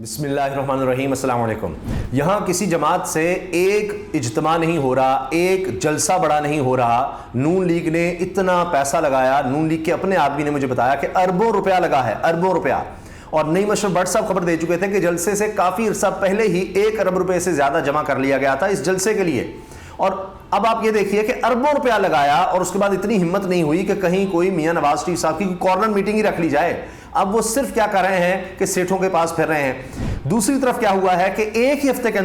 بسم اللہ الرحمن الرحیم، السلام علیکم۔ یہاں کسی جماعت سے ایک اجتماع نہیں ہو رہا، ایک جلسہ بڑا نہیں ہو رہا۔ نون لیگ نے اتنا پیسہ لگایا، نون لیگ کے اپنے آدمی نے مجھے بتایا کہ اربوں روپیہ لگا ہے، اربوں روپیہ۔ اور نئی مشرف بٹ صاحب خبر دے چکے تھے کہ جلسے سے کافی عرصہ پہلے ہی 1 ارب روپے سے زیادہ جمع کر لیا گیا تھا اس جلسے کے لیے۔ اور اب آپ یہ دیکھیے کہ اربوں روپیہ لگایا اور اس کے بعد اتنی ہمت نہیں ہوئی کہ کہیں کوئی میاں نواز شریف صاحب کی کارنر میٹنگ ہی رکھ لی جائے۔ اب وہ صرف کیا کر رہے ہیں کہ سیٹھوں کے پاس پھر رہے ہیں۔ دوسری طرف کیا ہوا ہے کہ ایک ہفتے کے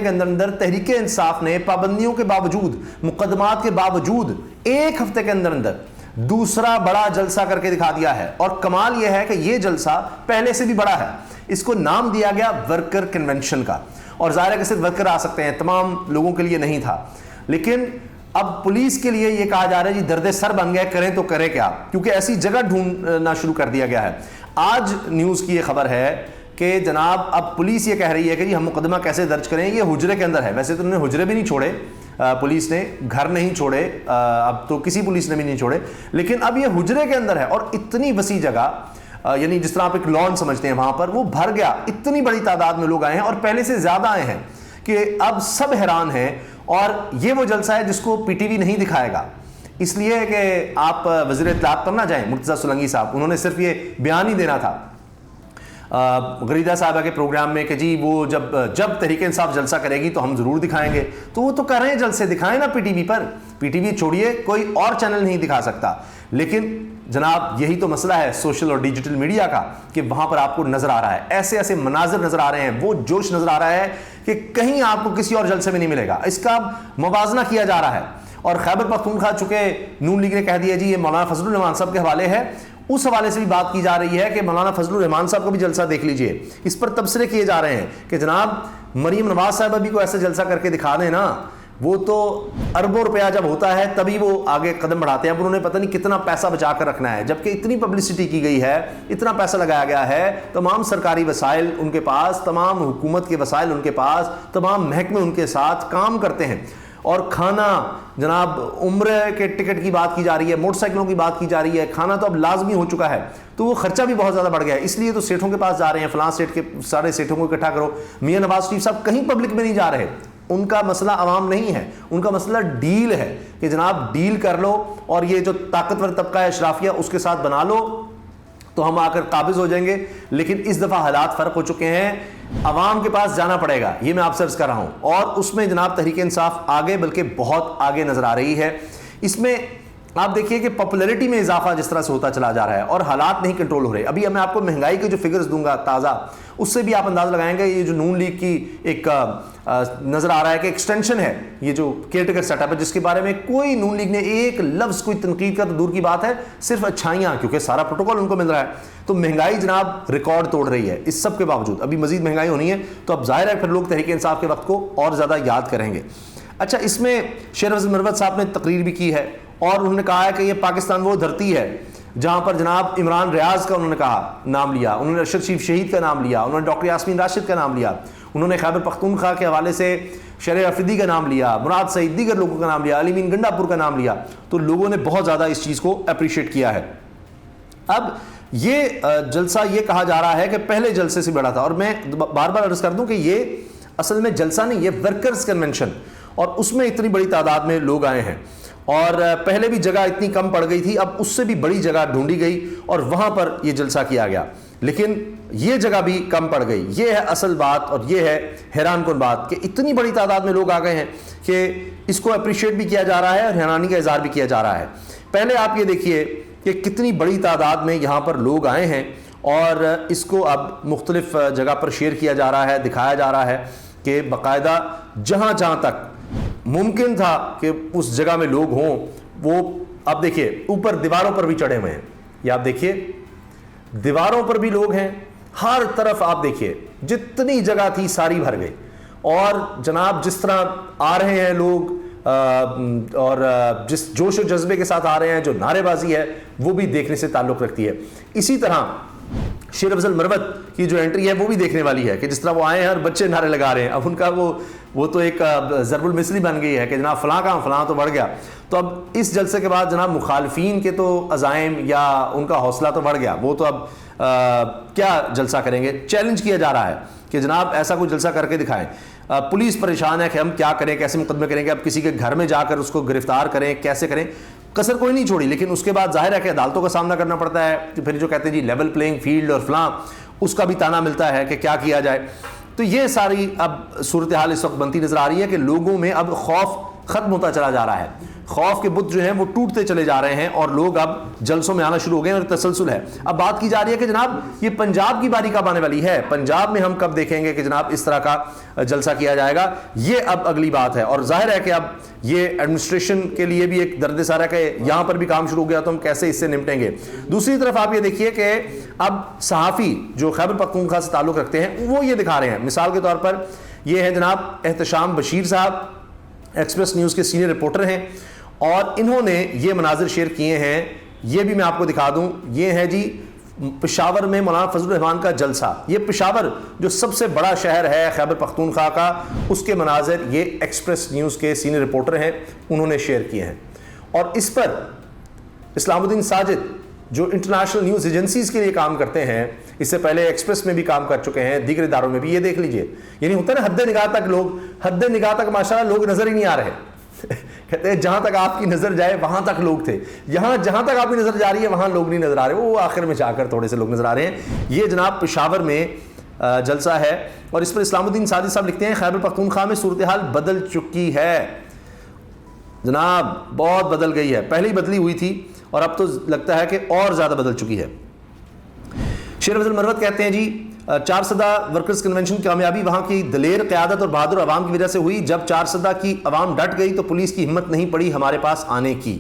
اندر تحریک انصاف نے پابندیوں کے باوجود، مقدمات کے باوجود، ایک ہفتے کے اندر دوسرا بڑا جلسہ کر کے دکھا دیا ہے۔ اور کمال یہ ہے کہ یہ جلسہ پہلے سے بھی بڑا ہے۔ اس کو نام دیا گیا ورکر کنونشن کا، اور ظاہر ہے کہ صرف ورکر آ سکتے ہیں، تمام لوگوں کے لیے نہیں تھا۔ لیکن اب پولیس کے لیے یہ کہا جا رہا ہے جی درد سر بن گئے، کریں تو کریں کیا، کیونکہ ایسی جگہ ڈھونڈنا شروع کر دیا گیا ہے۔ آج نیوز کی یہ خبر ہے کہ جناب اب پولیس یہ کہہ رہی ہے کہ جی ہم مقدمہ کیسے درج کریں، یہ حجرے کے اندر ہے۔ ویسے تو انہوں نے حجرے بھی نہیں چھوڑے، پولیس نے گھر نہیں چھوڑے، اب تو کسی پولیس نے بھی نہیں چھوڑے، لیکن اب یہ حجرے کے اندر ہے۔ اور اتنی وسیع جگہ، یعنی جس طرح آپ ایک لان سمجھتے ہیں، وہاں پر وہ بھر گیا، اتنی بڑی تعداد میں لوگ آئے ہیں اور پہلے سے زیادہ آئے ہیں کہ اب سب حیران ہیں۔ اور یہ وہ جلسہ ہے جس کو پی ٹی وی نہیں دکھائے گا، اس لیے کہ آپ وزیر اطلاعات پر نہ جائیں مرتضیٰ سولنگی صاحب، انہوں نے صرف یہ بیان ہی دینا تھا غریدہ صاحبہ کے پروگرام میں کہ جی وہ جب تحریک انصاف جلسہ کرے گی تو ہم ضرور دکھائیں گے۔ تو وہ تو کر رہے ہیں، جلسے دکھائیں نا پی ٹی وی پر، پی ٹی وی چھوڑیے، کوئی اور چینل نہیں دکھا سکتا۔ لیکن جناب یہی تو مسئلہ ہے سوشل اور ڈیجیٹل میڈیا کا کہ وہاں پر آپ کو نظر آ رہا ہے، ایسے ایسے مناظر نظر آ رہے ہیں، وہ جوش نظر آ رہا ہے کہ کہیں آپ کو کسی اور جلسے میں نہیں ملے گا۔ اس کا موازنہ کیا جا رہا ہے۔ اور خیبر پختونخوا چونکہ نون لیگ نے کہہ دیا جی یہ مولانا فضل الرحمان صاحب کے حوالے ہے، اس حوالے سے بھی بات کی جا رہی ہے کہ مولانا فضل الرحمان صاحب کو بھی جلسہ دیکھ لیجئے۔ اس پر تبصرے کیے جا رہے ہیں کہ جناب مریم نواز صاحبہ بھی کو ایسا جلسہ کر کے دکھا دیں نا، وہ تو اربوں روپیہ جب ہوتا ہے تبھی وہ آگے قدم بڑھاتے ہیں۔ اب انہوں نے پتہ نہیں کتنا پیسہ بچا کر رکھنا ہے، جبکہ اتنی پبلسٹی کی گئی ہے، اتنا پیسہ لگایا گیا ہے، تمام سرکاری وسائل ان کے پاس، تمام حکومت کے وسائل ان کے پاس، تمام محکمے ان کے ساتھ کام کرتے ہیں۔ اور کھانا جناب عمرے کے ٹکٹ کی بات کی جا رہی ہے، موٹر سائیکلوں کی بات کی جا رہی ہے، کھانا تو اب لازمی ہو چکا ہے، تو وہ خرچہ بھی بہت زیادہ بڑھ گیا ہے۔ اس لیے تو سیٹھوں کے پاس جا رہے ہیں، فلاں سیٹ کے سارے سیٹھوں کو اکٹھا کرو۔ میاں نواز شریف صاحب کہیں پبلک میں نہیں جا رہے، ان کا مسئلہ عوام نہیں ہے، ان کا مسئلہ ڈیل ہے کہ جناب ڈیل کر لو اور یہ جو طاقتور طبقہ ہے اشرافیہ اس کے ساتھ بنا لو تو ہم آ کر قابض ہو جائیں گے۔ لیکن اس دفعہ حالات فرق ہو چکے ہیں، عوام کے پاس جانا پڑے گا، یہ میں آپ سے عرض کر رہا ہوں۔ اور اس میں جناب تحریک انصاف آگے، بلکہ بہت آگے نظر آ رہی ہے۔ اس میں آپ دیکھیے کہ پاپولیرٹی میں اضافہ جس طرح سے ہوتا چلا جا رہا ہے اور حالات نہیں کنٹرول ہو رہے۔ ابھی میں آپ کو مہنگائی کے جو فگرز دوں گا تازہ، اس سے بھی آپ اندازہ لگائیں گے یہ جو نون لیگ کی ایک نظر آ رہا ہے کہ ایکسٹینشن ہے، یہ جو کیئر ٹیکر سیٹ اپ ہے، جس کے بارے میں کوئی نون لیگ نے ایک لفظ کوئی تنقید کا تو دور کی بات ہے، صرف اچھائیاں، کیونکہ سارا پروٹوکول ان کو مل رہا ہے۔ تو مہنگائی جناب ریکارڈ توڑ رہی ہے، اس سب کے باوجود ابھی مزید مہنگائی ہونی ہے، تو اب ظاہر ہے پھر لوگ تحریک انصاف کے وقت کو اور زیادہ یاد کریں گے۔ اچھا، اس میں شیر افضل مروت صاحب نے تقریر بھی کی ہے اور انہوں نے کہا ہے کہ یہ پاکستان وہ دھرتی ہے جہاں پر جناب عمران ریاض کا انہوں نے کہا نام لیا، انہوں نے ارشد شریف شہید کا نام لیا، انہوں نے ڈاکٹر یاسمین راشد کا نام لیا، انہوں نے خیبر پختونخوا کے حوالے سے شرح افریدی کا نام لیا، مراد سعید، دیگر لوگوں کا نام لیا، علی مین گنڈا پور کا نام لیا۔ تو لوگوں نے بہت زیادہ اس چیز کو اپریشیٹ کیا ہے۔ اب یہ جلسہ یہ کہا جا رہا ہے کہ پہلے جلسے سے بڑا تھا، اور میں بار بار عرض کر دوں کہ یہ اصل میں جلسہ نہیں، یہ ورکرز کنونشن، اور اس میں اتنی بڑی تعداد میں لوگ آئے ہیں۔ اور پہلے بھی جگہ اتنی کم پڑ گئی تھی، اب اس سے بھی بڑی جگہ ڈھونڈی گئی اور وہاں پر یہ جلسہ کیا گیا، لیکن یہ جگہ بھی کم پڑ گئی۔ یہ ہے اصل بات، اور یہ ہے حیران کن بات کہ اتنی بڑی تعداد میں لوگ آ گئے ہیں کہ اس کو اپریشیٹ بھی کیا جا رہا ہے اور حیرانی کا اظہار بھی کیا جا رہا ہے۔ پہلے آپ یہ دیکھیے کہ کتنی بڑی تعداد میں یہاں پر لوگ آئے ہیں، اور اس کو اب مختلف جگہ پر شیئر کیا جا رہا ہے، دکھایا جا رہا ہے کہ باقاعدہ جہاں جہاں تک ممکن تھا کہ اس جگہ میں لوگ ہوں، وہ اب دیکھیے اوپر دیواروں پر بھی چڑھے ہوئے ہیں، یہ آپ دیکھیے دیواروں پر بھی لوگ ہیں، ہر طرف آپ دیکھیے جتنی جگہ تھی ساری بھر گئی۔ اور جناب جس طرح آ رہے ہیں لوگ اور جس جوش و جذبے کے ساتھ آ رہے ہیں، جو نعرے بازی ہے وہ بھی دیکھنے سے تعلق رکھتی ہے۔ اسی طرح شیر افضل مروت کی جو انٹری ہے وہ بھی دیکھنے والی ہے کہ جس طرح وہ آئے ہیں اور بچے نعرے لگا رہے ہیں۔ اب ان کا وہ تو ایک ضرب المثلی بن گئی ہے کہ جناب فلاں کام فلاں تو بڑھ گیا۔ تو اب اس جلسے کے بعد جناب مخالفین کے تو عزائم یا ان کا حوصلہ تو بڑھ گیا، وہ تو اب کیا جلسہ کریں گے. چیلنج کیا جا رہا ہے کہ جناب ایسا کوئی جلسہ کر کے دکھائیں. پولیس پریشان ہے کہ ہم کیا کریں, کیسے مقدمے کریں گے, اب کسی کے گھر میں جا کر اس کو گرفتار کریں, کیسے کریں. کسر کوئی نہیں چھوڑی, لیکن اس کے بعد ظاہر ہے کہ عدالتوں کا سامنا کرنا پڑتا ہے. پھر جو کہتے ہیں جی لیول پلینگ فیلڈ اور فلاں, اس کا بھی تانا ملتا ہے کہ کیا کیا جائے. تو یہ ساری اب صورتحال اس وقت بنتی نظر آ رہی ہے کہ لوگوں میں اب خوف ختم ہوتا چلا جا رہا ہے. خوف کے بت جو ہیں وہ ٹوٹتے چلے جا رہے ہیں اور لوگ اب جلسوں میں آنا شروع ہو گئے ہیں اور تسلسل ہے. اب بات کی جا رہی ہے کہ جناب یہ پنجاب کی باری کب آنے والی ہے, پنجاب میں ہم کب دیکھیں گے کہ جناب اس طرح کا جلسہ کیا جائے گا. یہ اب اگلی بات ہے. اور ظاہر ہے کہ اب یہ ایڈمنسٹریشن کے لیے بھی ایک درد سارا کہ یہاں پر بھی کام شروع ہو گیا تو ہم کیسے اس سے نمٹیں گے. دوسری طرف آپ یہ دیکھیے کہ اب صحافی جو خیبر پختونخوا سے تعلق رکھتے ہیں وہ یہ دکھا رہے ہیں. مثال کے طور پر یہ ہے جناب احتشام بشیر صاحب, ایکسپریس نیوز کے سینئر رپورٹر ہیں, اور انہوں نے یہ مناظر شیئر کیے ہیں. یہ بھی میں آپ کو دکھا دوں. یہ ہے جی پشاور میں مولانا فضل الرحمان کا جلسہ. یہ پشاور جو سب سے بڑا شہر ہے خیبر پختونخوا کا, اس کے مناظر یہ ایکسپریس نیوز کے سینئر رپورٹر ہیں, انہوں نے شیئر کیے ہیں. اور اس پر اسلام الدین ساجد جو انٹرنیشنل نیوز ایجنسیز کے لیے کام کرتے ہیں, اس سے پہلے ایکسپریس میں بھی کام کر چکے ہیں, دیگر اداروں میں بھی, یہ دیکھ لیجئے. یعنی ہوتا ہے نا حد نگاہ تک لوگ, حد نگاہ تک ماشاءاللہ لوگ نظر ہی نہیں آ رہے. کہتے ہیں جہاں تک آپ کی نظر جائے وہاں تک لوگ تھے, یہاں جہاں تک آپ کی نظر جا رہی ہے وہاں لوگ نہیں نظر آ رہے, وہ آخر میں جا کر تھوڑے سے لوگ نظر آ رہے ہیں. یہ جناب پشاور میں جلسہ ہے, اور اس پر اسلام الدین ساجد صاحب لکھتے ہیں خیبر پختونخوا میں صورتحال بدل چکی ہے جناب, بہت بدل گئی ہے. پہلے ہی بدلی ہوئی تھی اور اب تو لگتا ہے کہ اور زیادہ بدل چکی ہے. شیر افضل مروت کہتے ہیں جی 4 ورکرز کنونشن کی کامیابی وہاں کی دلیر قیادت اور بہادر عوام کی وجہ سے ہوئی. جب 4 کی عوام ڈٹ گئی تو پولیس کی ہمت نہیں پڑی ہمارے پاس آنے کی.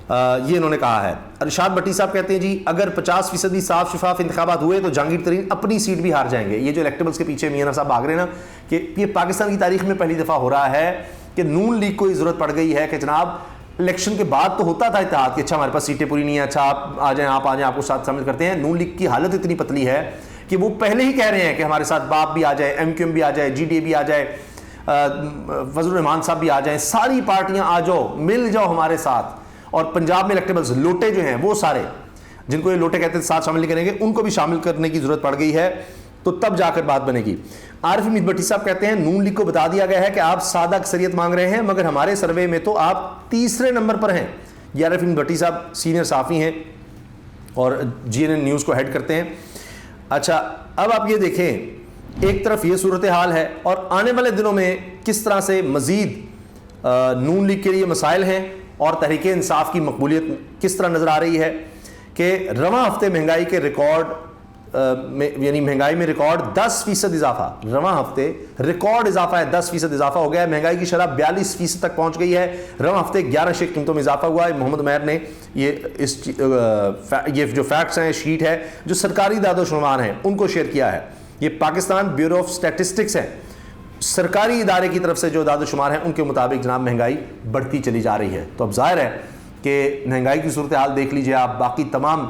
یہ انہوں نے کہا ہے. ارشاد بٹی صاحب کہتے ہیں جی اگر 50% صاف شفاف انتخابات ہوئے تو جہانگیر ترین اپنی سیٹ بھی ہار جائیں گے. یہ جو الیکٹیبلز کے پیچھے میاں صاحب بھاگ رہے ہیں نا, کہ یہ پاکستان کی تاریخ میں پہلی دفعہ ہو رہا ہے کہ نون لیگ کو ضرورت پڑ گئی ہے کہ جناب الیکشن کے بعد تو ہوتا تھا اتحاد کہ اچھا ہمارے پاس سیٹیں پوری نہیں ہیں, اچھا آپ آ جائیں آپ کو ساتھ شامل کرتے ہیں. نون لیگ کی حالت اتنی پتلی ہے کہ وہ پہلے ہی کہہ رہے ہیں کہ ہمارے ساتھ باپ بھی آ جائے, ایم کیو ایم بھی آ جائے, جی ڈی اے بھی آ جائے, فضل الرحمان صاحب بھی آ جائیں, ساری پارٹیاں آ جاؤ, مل جاؤ ہمارے ساتھ. اور پنجاب میں الیکٹیبلز لوٹے جو ہیں وہ سارے, جن کو یہ لوٹے کہتے ہیں ساتھ شامل نہیں کریں گے, ان کو بھی شامل کرنے کی ضرورت پڑ گئی ہے, تو تب جا کر بات بنے گی. عارف امید بٹی صاحب کہتے ہیں نون لیگ کو بتا دیا گیا ہے کہ آپ سادہ اکثریت مانگ رہے ہیں مگر ہمارے سروے میں تو آپ 3 نمبر پر ہیں. یہ عارف امید بٹی صاحب سینئر صحافی ہیں اور جی این این نیوز کو ہیڈ کرتے ہیں. اچھا اب آپ یہ دیکھیں, ایک طرف یہ صورتحال ہے اور آنے والے دنوں میں کس طرح سے مزید نون لیگ کے لیے مسائل ہیں اور تحریک انصاف کی مقبولیت کس طرح نظر آ رہی ہے کہ رواں ہفتے مہنگائی کے ریکارڈ یعنی مہنگائی میں ریکارڈ 10% اضافہ, رواں ہفتے ریکارڈ اضافہ ہے, 10% اضافہ ہو گیا ہے. مہنگائی کی شرح 42% تک پہنچ گئی ہے. رواں ہفتے 11 شیء قیمتوں میں اضافہ ہوا ہے. محمد عمیر نے یہ جو فیکٹس ہیں, شیٹ ہے جو سرکاری داد و شمار ہیں ان کو شیئر کیا ہے. یہ پاکستان بیورو آف اسٹیٹسٹکس ہے, سرکاری ادارے کی طرف سے جو داد و شمار ہیں ان کے مطابق جناب مہنگائی بڑھتی چلی جا رہی ہے. تو اب ظاہر ہے کہ مہنگائی کی صورتحال دیکھ لیجئے آپ, باقی تمام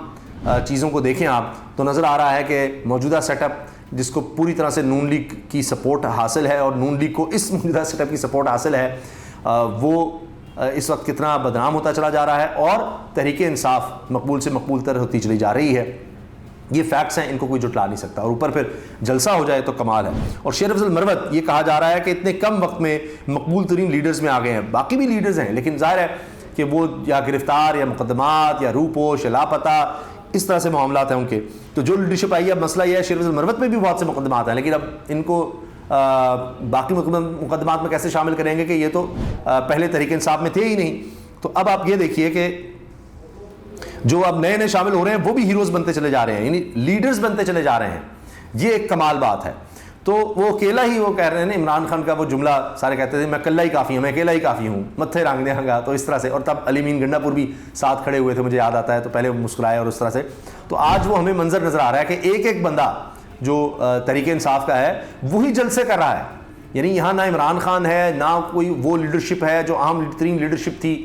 چیزوں کو دیکھیں آپ, تو نظر آ رہا ہے کہ موجودہ سیٹ اپ جس کو پوری طرح سے نون لیگ کی سپورٹ حاصل ہے اور نون لیگ کو اس موجودہ سیٹ اپ کی سپورٹ حاصل ہے, وہ اس وقت کتنا بدنام ہوتا چلا جا رہا ہے اور تحریک انصاف مقبول سے مقبول تر ہوتی چلی جا رہی ہے. یہ فیکٹس ہیں, ان کو کوئی جھٹلا نہیں سکتا. اور اوپر پھر جلسہ ہو جائے تو کمال ہے. اور شیر افضل مروت یہ کہا جا رہا ہے کہ اتنے کم وقت میں مقبول ترین لیڈرز میں آ گئے ہیں. باقی بھی لیڈرز ہیں لیکن ظاہر ہے کہ وہ یا گرفتار یا مقدمات یا روپوش یا لاپتہ اس طرح سے معاملات ہیں ان کے. تو جو لیڈرشپ آئی ہے, اب مسئلہ یہ ہے شیر افضل مروت میں بھی بہت سے مقدمات ہیں, لیکن اب ان کو باقی مقدمات میں کیسے شامل کریں گے کہ یہ تو پہلے تحریک انصاف میں تھے ہی نہیں. تو اب آپ یہ دیکھیے کہ جو اب نئے شامل ہو رہے ہیں وہ بھی ہیروز بنتے چلے جا رہے ہیں, یعنی لیڈرز بنتے چلے جا رہے ہیں. یہ ایک کمال بات ہے. تو وہ اکیلا ہی, وہ کہہ رہے ہیں عمران خان کا وہ جملہ سارے کہتے تھے میں اکیلا ہی کافی ہوں, میں اکیلا ہی کافی ہوں, متھے رانگ دے ہنگا, تو اس طرح سے. اور تب علی مین گنڈا پور بھی ساتھ کھڑے ہوئے تھے, مجھے یاد آتا ہے, تو پہلے وہ مسکرائے اور اس طرح سے. تو آج وہ ہمیں منظر نظر آ رہا ہے کہ ایک ایک بندہ جو تحریک انصاف کا ہے وہی جلسے کر رہا ہے. یعنی یہاں نہ عمران خان ہے نہ کوئی وہ لیڈرشپ ہے جو عام ترین لیڈرشپ تھی,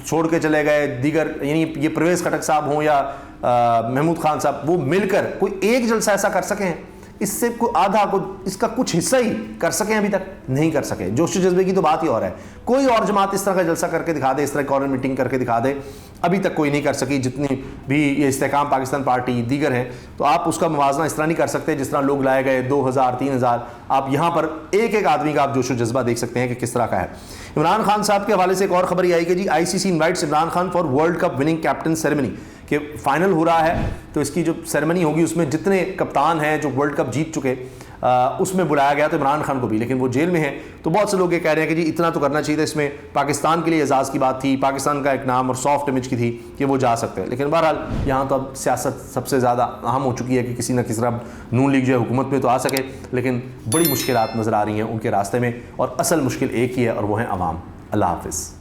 چھوڑ کے چلے گئے دیگر, یعنی یہ پرویز خٹک صاحب ہوں یا محمود خان صاحب, وہ مل کر کوئی ایک جلسہ ایسا کر سکیں اس سے آدھا کو اس کا کچھ حصہ ہی کر سکیں ابھی تک نہیں کر سکے. جوش و جذبے کی تو بات ہی اور ہے. کوئی اور جماعت اس طرح کا جلسہ کر کے دکھا دے, اس طرح کارنر میٹنگ کر کے دکھا دے, ابھی تک کوئی نہیں کر سکی. جتنی بھی یہ استحکام پاکستان پارٹی دیگر ہیں, تو آپ اس کا موازنہ اس طرح نہیں کر سکتے جس طرح لوگ لائے گئے 2000 3000. آپ یہاں پر ایک ایک آدمی کا آپ جوش و جذبہ دیکھ سکتے ہیں کہ کس طرح کا ہے. عمران خان صاحب کے حوالے سے ایک اور خبر یہ آئی کہ جی I C C invites Imran Khan for world cup winning captain ceremony, کہ فائنل ہو رہا ہے تو اس کی جو سیریمنی ہوگی اس میں جتنے کپتان ہیں جو ورلڈ کپ جیت چکے اس میں بلایا گیا تو عمران خان کو بھی, لیکن وہ جیل میں ہیں. تو بہت سے لوگ یہ کہہ رہے ہیں کہ جی اتنا تو کرنا چاہیے تھا, اس میں پاکستان کے لیے اعزاز کی بات تھی, پاکستان کا ایک نام اور سافٹ امیج کی تھی کہ وہ جا سکتے ہیں. لیکن بہرحال یہاں تو اب سیاست سب سے زیادہ اہم ہو چکی ہے کہ کسی نہ کسی طرح نون لیگ جو ہے حکومت میں تو آ سکے, لیکن بڑی مشکلات نظر آ رہی ہیں ان کے راستے میں, اور اصل مشکل ایک ہی ہے اور وہ ہے عوام. اللہ حافظ.